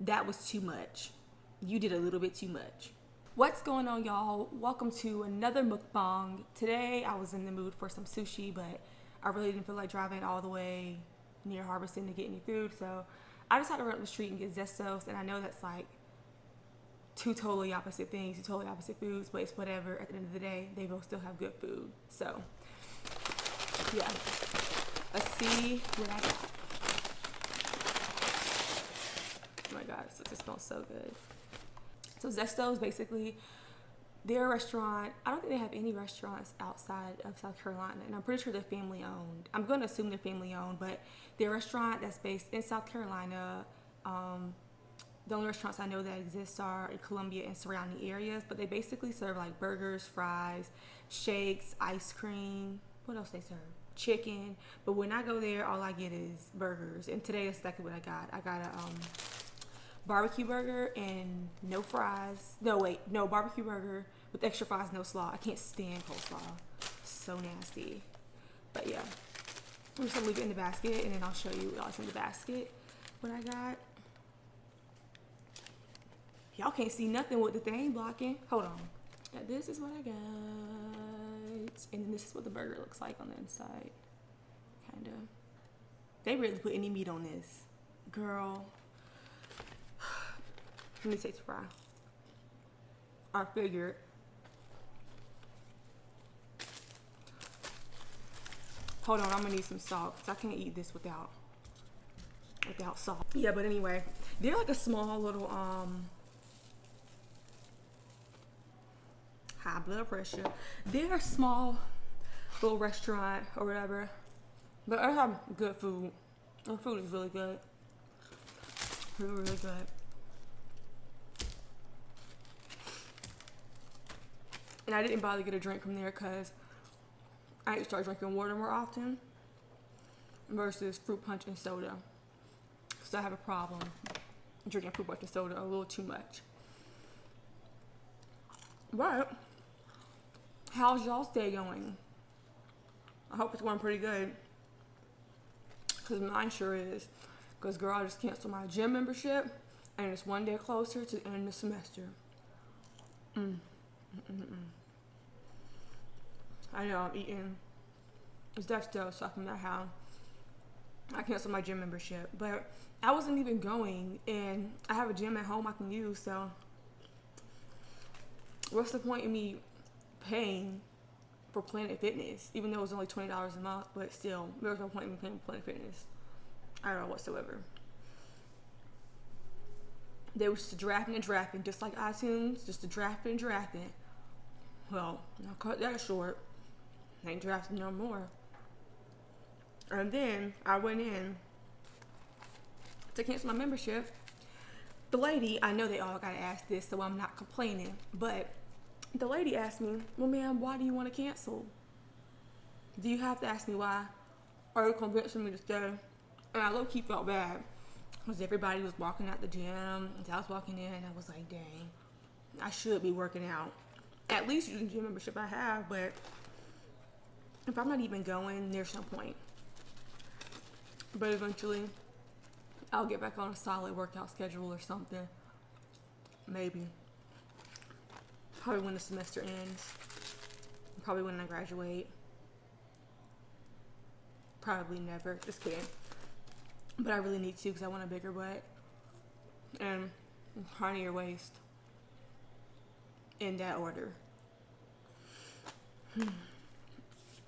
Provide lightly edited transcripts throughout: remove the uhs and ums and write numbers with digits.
that was too much. You did a little bit too much. What's going on, y'all? Welcome to another mukbang. Today I was in the mood for some sushi, but I really didn't feel like driving all the way near Harbison to get any food, so I decided to run up the street and get Zestos. And I know that's like two totally opposite things, two totally opposite foods, but it's whatever. At the end of the day, they both still have good food. So yeah, let's see what I got. Oh my god, this smells so good. So Zesto is basically their restaurant. I don't think they have any restaurants outside of South Carolina, and I'm pretty sure they're family owned. I'm going to assume they're family owned, but their restaurant that's based in South Carolina, the only restaurants I know that exist are in Columbia and surrounding areas, but they basically serve like burgers, fries, shakes, ice cream. What else they serve? Chicken. But when I go there, all I get is burgers, and today that's exactly what I got. I got a barbecue burger and no fries. No barbecue burger with extra fries, no slaw. I can't stand coleslaw. So nasty. But yeah, I'm just gonna leave it in the basket, and then I'll show you what's in the basket. What I got. Y'all can't see nothing with the thing blocking. Hold on. Now this is what I got, and then this is what the burger looks like on the inside. Kinda. They really put any meat on this, girl. Let me taste the fry. I figured. Hold on, I'm gonna need some salt because I can't eat this without salt. Yeah, but anyway, they're like a small little high blood pressure. They're a small little restaurant or whatever, but I have good food. Their food is really good. Really, really good. And I didn't bother to get a drink from there because I need to start drinking water more often versus fruit punch and soda. So I have a problem drinking fruit punch and soda a little too much. But how's y'all's day going? I hope it's going pretty good, because mine sure is. Because girl, I just canceled my gym membership, and it's one day closer to the end of the semester. I know I'm eating Zesto, so from that how I canceled my gym membership. But I wasn't even going, and I have a gym at home I can use, so what's the point in me paying for Planet Fitness, even though it was only $20 a month? But still, there's no point in me paying for Planet Fitness. I don't know whatsoever. They were just drafting and drafting, just like iTunes, just drafting and drafting. Well, I'll cut that short. I ain't drafting no more. And then I went in to cancel my membership. The lady, I know they all gotta ask this, so I'm not complaining, but the lady asked me, well, ma'am, why do you want to cancel? Do you have to ask me why? Are you convincing me to stay? And I low-key felt bad because everybody was walking out the gym. As I was walking in, I was like, dang, I should be working out. At least using the gym membership I have, but if I'm not even going, there's no point. But eventually, I'll get back on a solid workout schedule or something. Maybe. Probably when the semester ends. Probably when I graduate. Probably never. Just kidding. But I really need to because I want a bigger butt and tinier waist. In that order.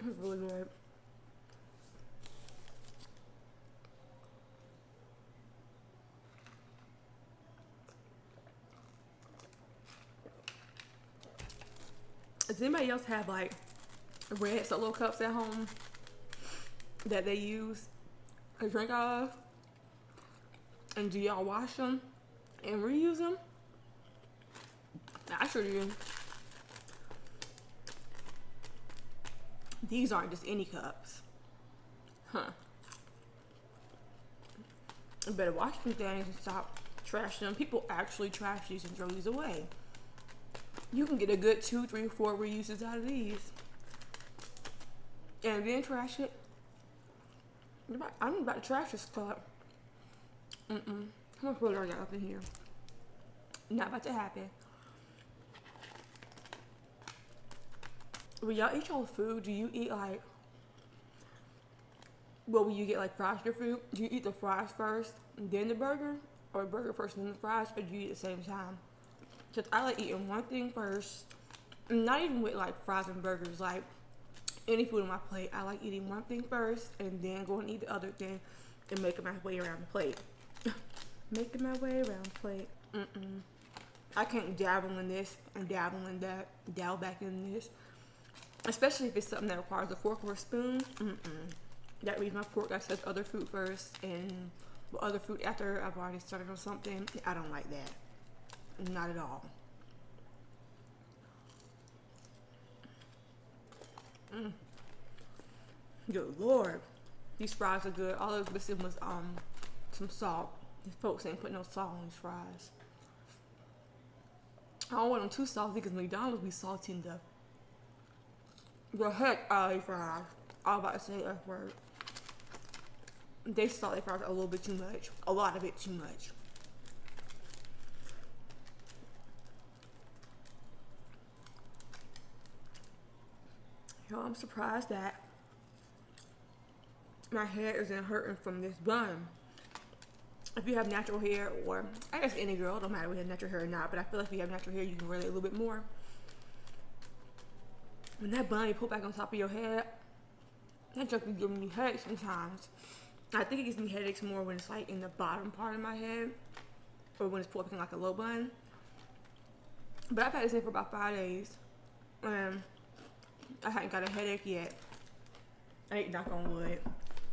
It's really good. Does anybody else have like red Solo cups at home that they use a drink out of? And do y'all wash them and reuse them? I sure do. These aren't just any cups. Huh. I better wash them things and stop trashing them. People actually trash these and throw these away. You can get a good 2, 3, 4 reuses out of these. And then trash it. I'm about to trash this cup. How much water I got up in here? Not about to happen. When y'all eat your food, do you eat like, well, when you get like fries your food, do you eat the fries first, then the burger? Or burger first, then the fries? Or do you eat at the same time? Because I like eating one thing first. Not even with like fries and burgers, like any food on my plate. I like eating one thing first and then go and eat the other thing and making my way around the plate. Making my way around the plate. I can't dabble in this and dabble in that, dabble back in this. Especially if it's something that requires a fork or a spoon. That means my fork got to touch other food first and other food after I've already started on something. I don't like that. Not at all. Good Lord. These fries are good. All I was missing was some salt. These folks ain't putting no salt on these fries. I don't want them too salty because McDonald's be salty and the heck out of these fries. I was about to say F word. They salt their fries a little bit too much. A lot of it too much. Yo, I'm surprised that my hair isn't hurting from this bun. If you have natural hair, or I guess any girl, don't matter if you have natural hair or not, but I feel like if you have natural hair, you can relate a little bit more. When that bun you put back on top of your head, that junk be giving me headaches sometimes. I think it gives me headaches more when it's like in the bottom part of my head, or when it's pulled up in like a low bun. But I've had this in for about 5 days, and I hadn't got a headache yet. I ain't knock on wood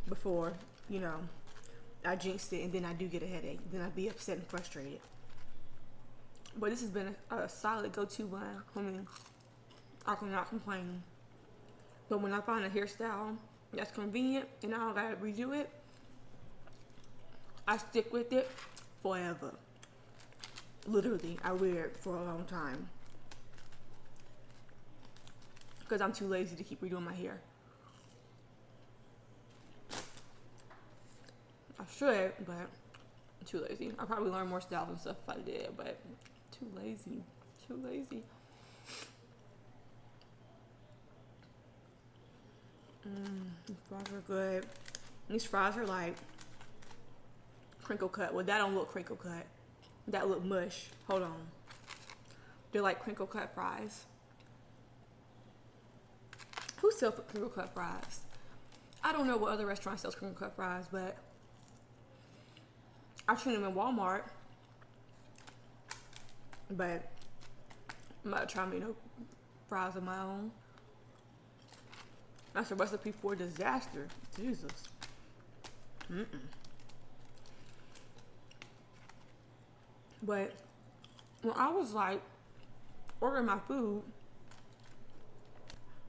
before, you know, I jinxed it and then I do get a headache. Then I'd be upset and frustrated. But this has been a solid go-to bun. I mean, I cannot complain. But when I find a hairstyle that's convenient and I don't gotta redo it, I stick with it forever. Literally, I wear it for a long time. Because I'm too lazy to keep redoing my hair. I should, but I'm too lazy. I'll probably learn more styles and stuff if I did, but too lazy. Too lazy. These fries are good. These fries are like crinkle cut. Well, that don't look crinkle cut. That look mush. Hold on. They're like crinkle cut fries. Who sells crinkle cut fries? I don't know what other restaurant sells crinkle cut fries, but I've seen them in Walmart. But I'm about to try to make no fries of my own. That's a recipe for disaster. Jesus. But when I was like ordering my food,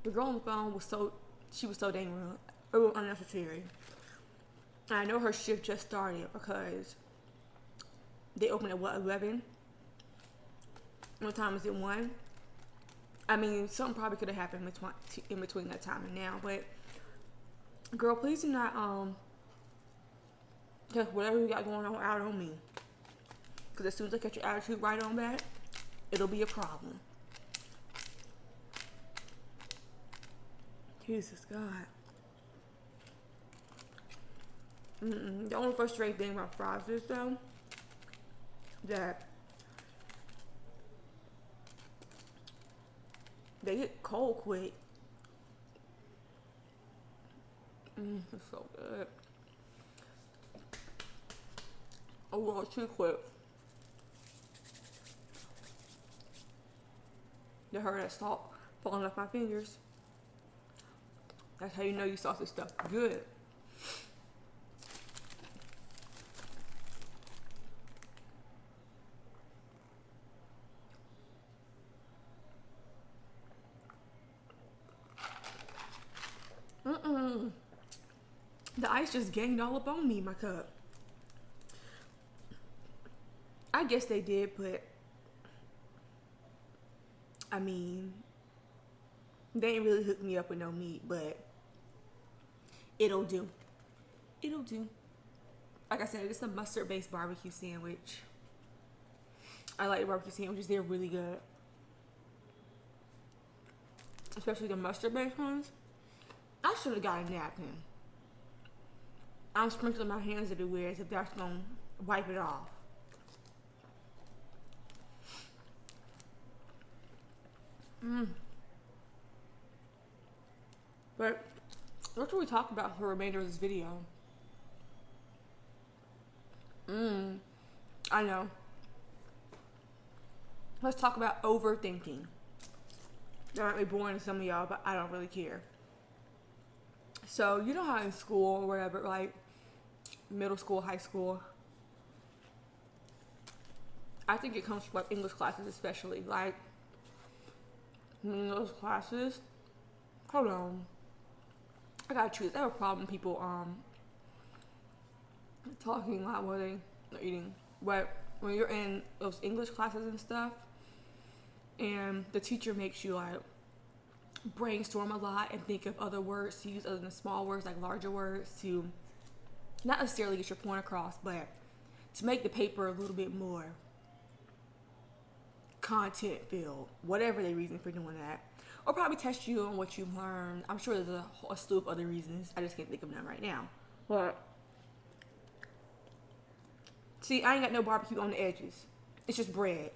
the girl on the phone was so dang rude. It was unnecessary. And I know her shift just started because they open at what, 11? What time is it, 1? I mean, something probably could have happened in between that time and now, but girl, please do not take whatever you got going on out on me. Because as soon as I catch your attitude right on back, it'll be a problem. Jesus God. The only frustrating thing about fries is though that they get cold quick. It's so good. A little too quick. You heard that salt falling off my fingers. That's how you know you sauce this stuff good. The ice just gained all up on me, my cup. I guess they did, but I mean, they ain't really hooked me up with no meat, but it'll do. It'll do. like I said, it's a mustard-based barbecue sandwich. I like barbecue sandwiches. They're really good. Especially the mustard-based ones. I should have got a napkin. I'm sprinkling my hands everywhere as if that's going to wipe it off. But what should we talk about for the remainder of this video? I know. Let's talk about overthinking. That might be boring to some of y'all, but I don't really care. So, you know how in school or whatever, like middle school, high school, I think it comes from like English classes especially. Like, in those classes, hold on. I gotta choose. I have a problem with people talking loud while they're eating. But when you're in those English classes and stuff, and the teacher makes you like brainstorm a lot and think of other words to use other than small words, like larger words, to not necessarily get your point across, but to make the paper a little bit more content filled, whatever their reason for doing that. Or probably test you on what you learned. I'm sure there's a slew of other reasons. I just can't think of them right now. But see, I ain't got no barbecue on the edges. It's just bread.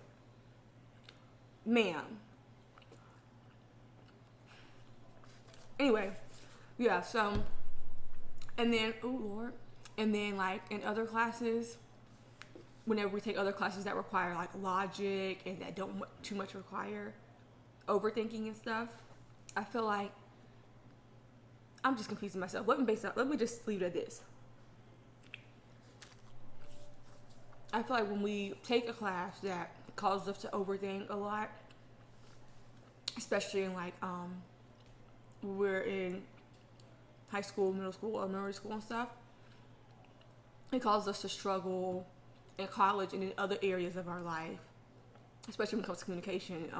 Ma'am. Anyway, yeah, so, and then, oh Lord, and then like in other classes, whenever we take other classes that require like logic and that don't too much require overthinking and stuff, I feel like I'm just confusing myself. Let me just leave it at this. I feel like when we take a class that causes us to overthink a lot, especially in like we're in high school, middle school, elementary school and stuff, it causes us to struggle in college and in other areas of our life, especially when it comes to communication,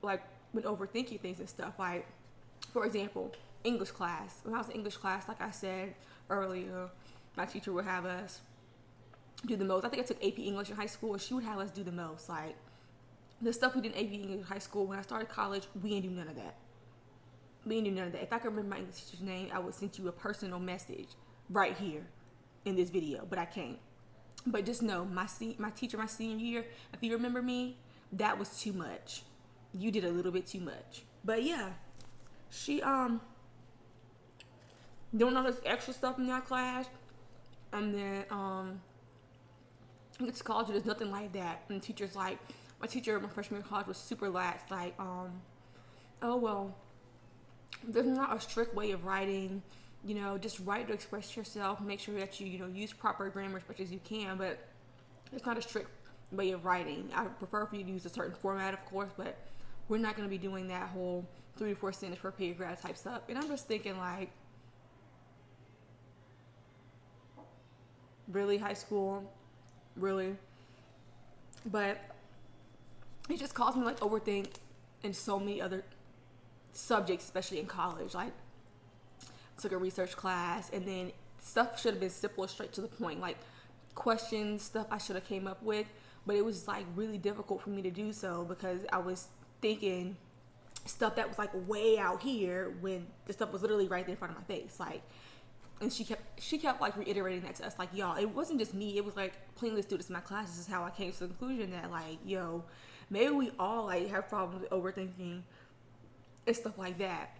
like when overthinking things and stuff. Like, for example, English class. When I was in English class, like I said earlier, my teacher would have us do the most. I think I took AP English in high school, and she would have us do the most. Like, the stuff we did in AP English in high school, when I started college, we didn't do none of that. We didn't do none of that. If I could remember my English teacher's name, I would send you a personal message right here in this video, but I can't. But just know, my teacher my senior year, if you remember me, that was too much. You did a little bit too much. But yeah, she doing all this extra stuff in that class, and then I get to college, there's nothing like that. And the teacher's like, my teacher in my freshman year of college was super lax, like, oh well, there's not a strict way of writing, you know, just write to express yourself, make sure that you use proper grammar as much as you can, but it's not a strict way of writing. I prefer for you to use a certain format, of course, but we're not going to be doing that whole 3 to 4 sentences per paragraph type stuff. And I'm just thinking, like, really, high school? Really? But it just caused me like overthink in so many other subjects, especially in college. Like, I took a research class, and then stuff should have been simple, straight to the point, like questions, stuff I should have came up with, but it was like really difficult for me to do so because I was thinking stuff that was like way out here when the stuff was literally right there in front of my face. Like, and she kept like reiterating that to us, like, y'all, it wasn't just me, it was like plenty of students in my class. This is how I came to the conclusion that, like, yo, maybe we all like have problems with overthinking and stuff like that.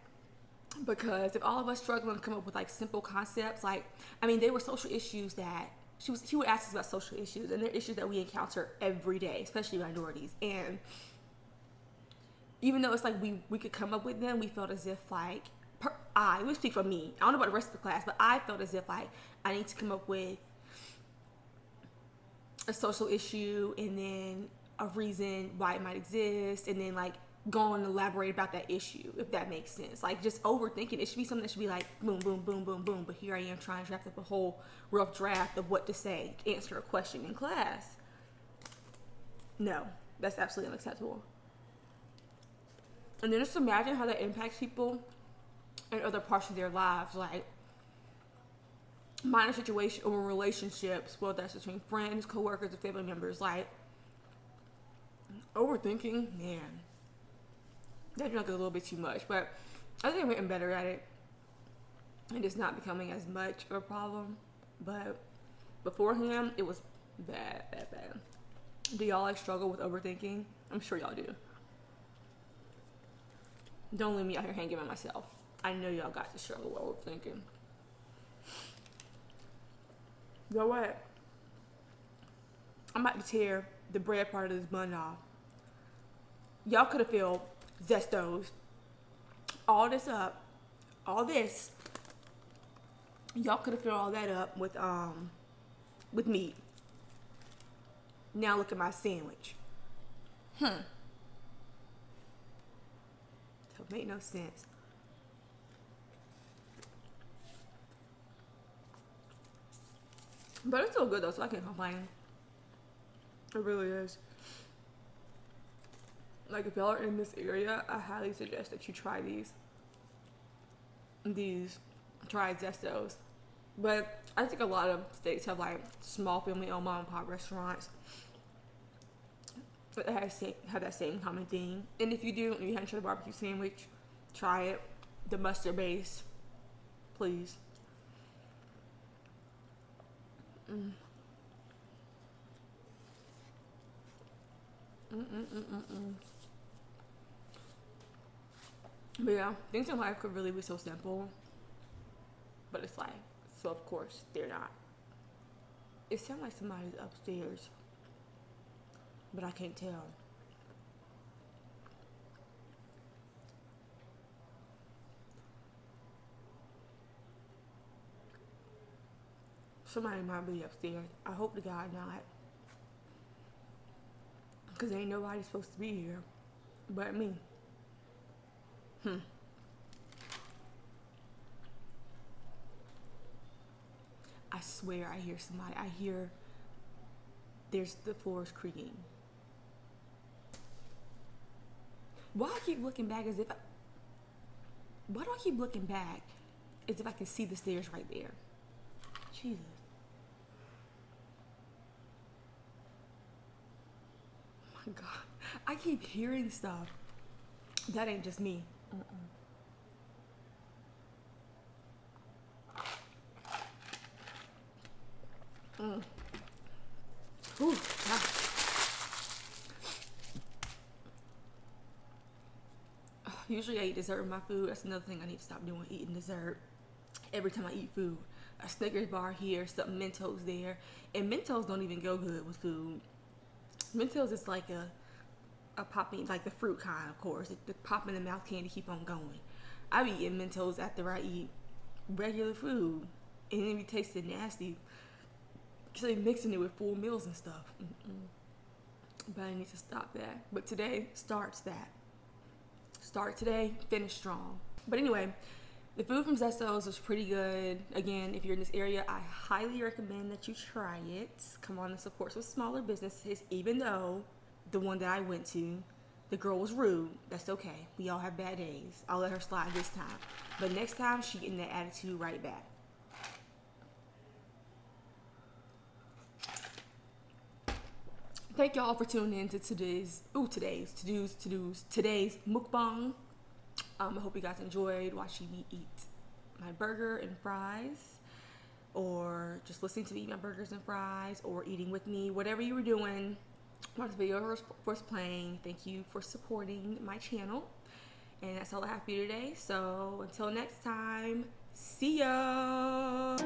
Because if all of us struggling to come up with like simple concepts, like, I mean, they were social issues that she would ask us about social issues, and they're issues that we encounter every day, especially minorities. And even though it's like we could come up with them, we felt as if like, let me speak for me, I don't know about the rest of the class, but I felt as if like I need to come up with a social issue and then a reason why it might exist, and then like go on and elaborate about that issue, if that makes sense. Like, just overthinking, it should be something that should be like boom, boom, boom, boom, boom, but here I am trying to draft up a whole rough draft of what to say to answer a question in class. No, that's absolutely unacceptable. And then just imagine how that impacts people in other parts of their lives. Like, minor situation or relationships, well, that's between friends, coworkers, or family members, like overthinking, man, that's like a little bit too much. But I think I'm getting better at it, and it's not becoming as much of a problem. But beforehand, it was bad. Do y'all like struggle with overthinking? I'm sure y'all do. Don't leave me out here hanging by myself. I know y'all got to struggle with overthinking. You know what? I'm about to tear the bread part of this bun off. Y'all could have filled Zestos, all this up, all this. Y'all could have filled all that up with meat. Now look at my sandwich. That make no sense. But it's still good though, so I can't complain. It really is. Like, if y'all are in this area, I highly suggest that you try try Zestos. But I think a lot of states have like small family-owned mom and pop restaurants that have that same common thing. And if you do, and you haven't tried a barbecue sandwich, try it. The mustard base, please. But yeah, things in life could really be so simple, but it's life. So of course they're not. It sounds like somebody's upstairs, but I can't tell. Somebody might be upstairs. I hope to God not, because ain't nobody supposed to be here but me. I swear I hear somebody. I hear the floor's creaking. Why do I keep looking back as if I can see the stairs right there? Jesus. Oh my God. I keep hearing stuff. That ain't just me. Ooh, ah. Usually I eat dessert with my food. That's another thing I need to stop doing, eating dessert every time I eat food. A Snickers bar here, some Mentos there. And Mentos don't even go good with food. Mentos is like a popping, like the fruit kind, of course. The pop in the mouth candy keep on going. I be eating Mentos after I eat regular food. And it be tasting nasty. Because they mixing it with full meals and stuff. But I need to stop that. But today starts that. Start today, finish strong. But anyway, the food from Zesto's was pretty good. Again, if you're in this area, I highly recommend that you try it. Come on and support some smaller businesses, even though the one that I went to, the girl was rude. That's okay. We all have bad days. I'll let her slide this time. But next time, she getting that attitude right back. Thank y'all for tuning in to today's mukbang. I hope you guys enjoyed watching me eat my burger and fries, or just listening to me eat my burgers and fries, or eating with me. Whatever you were doing while this video was playing, thank you for supporting my channel. And that's all I have for you today. So until next time, see ya.